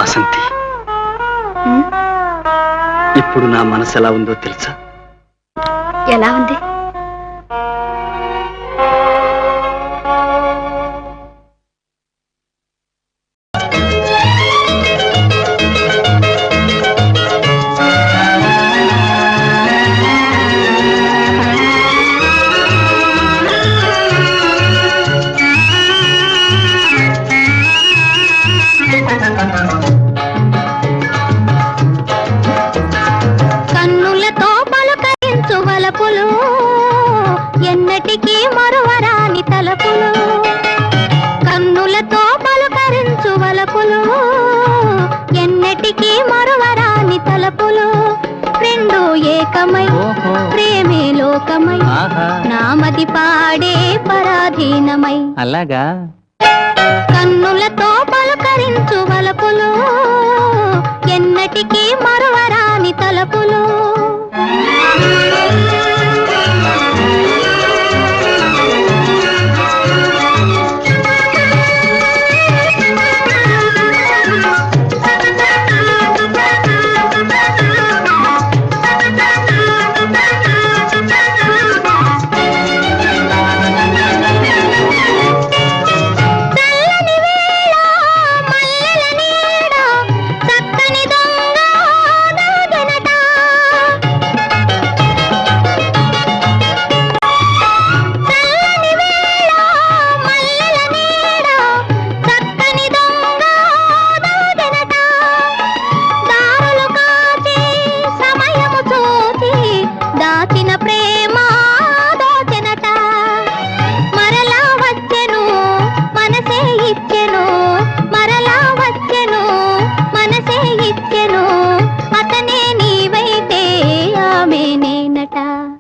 వాసంతి, ఇప్పుడు నా మనసు ఎలా ఉందో తెలుసా? ఎలా ఉంది? కన్నులతో పలుకరించు వలపులు, ఎన్నటికీ మరువరాని తలపులు. కన్నులతో పలుకరించు వలపులు, ఎన్నటికీ మరువరాని తలపులు. రెండు ఏకమై ప్రేమే లోకమై, నామది పాడే పరాధీనమై. అలాగా కన్నులతో పలుకరించు వలపులు, ఎన్నటికీ మరువరాని తలపులు.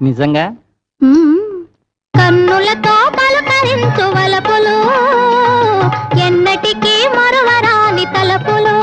నిజంగా కన్నులతో పలుకరించు వలపులు, ఎన్నటికీ మరువరాని తలపులు.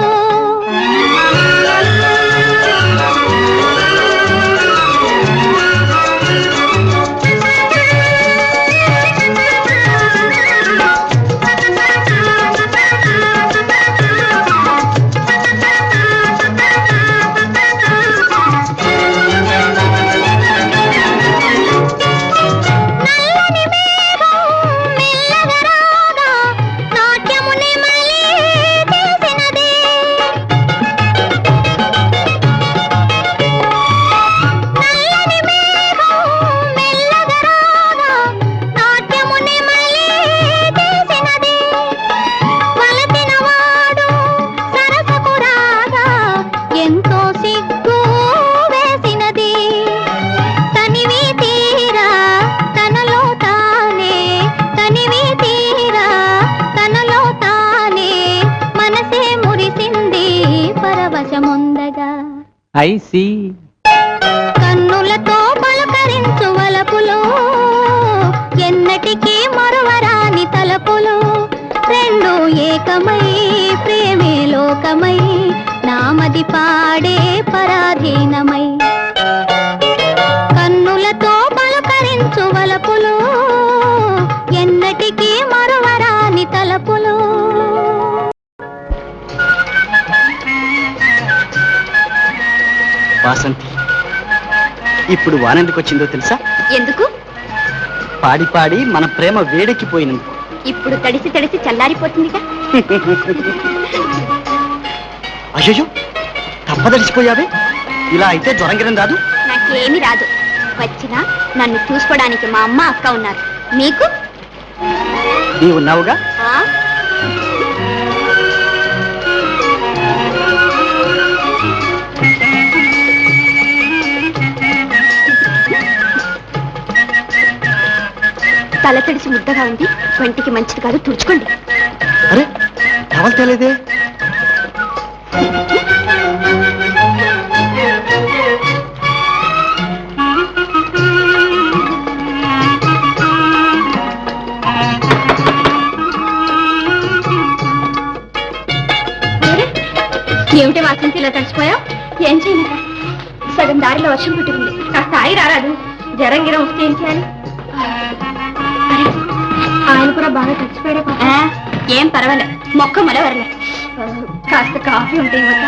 కన్నులతో పలుకరించు వలపులు, ఎన్నటికీ మరువరాని తలపులు. రెండు ఏకమై ప్రేమే లోకమై, నామది పాడే పరాధీనమై. కన్నులతో పలుకరించు వలపులు, ఎన్నటికీ మరువరాని తలపులు. వాసంతి, ఇప్పుడు వానెందుకు వచ్చిందో తెలుసా? ఎందుకు? పాడి పాడి మన ప్రేమ వేడెక్కిపోయినందుకు. ఇప్పుడు తడిసి తడిసి చల్లారిపోతుందిగా. అయ్యో, తప్పదడిచిపోయావే. ఇలా అయితే జ్వరంగిరం రాదు? నాకేమీ రాదు. వచ్చినా నన్ను చూసుకోవడానికి మా అమ్మ అక్క ఉన్నారు. మీకు? నీవున్నావుగా. తల తడిసి ముద్దగా ఉంది, వంటికి మంచిది కాదు, తుడుచుకోండి. అరే, టవల్ తేలేదే. ఏమిటి వాసంతి ఇలా తడిచిపోయావు? ఏం చేయలేక సగం దారిలో వర్షం పుట్టింది. కాస్త ఆయి రారాదు. జరంగిరం వస్తే ఏం చేయాలి? ఆయన కూడా బాగా తడిచిపోయాడే. ఏం పర్వాలే, మొక్క మొల వరలే. కాస్త కాఫీ ఉంటే ఇవ్వక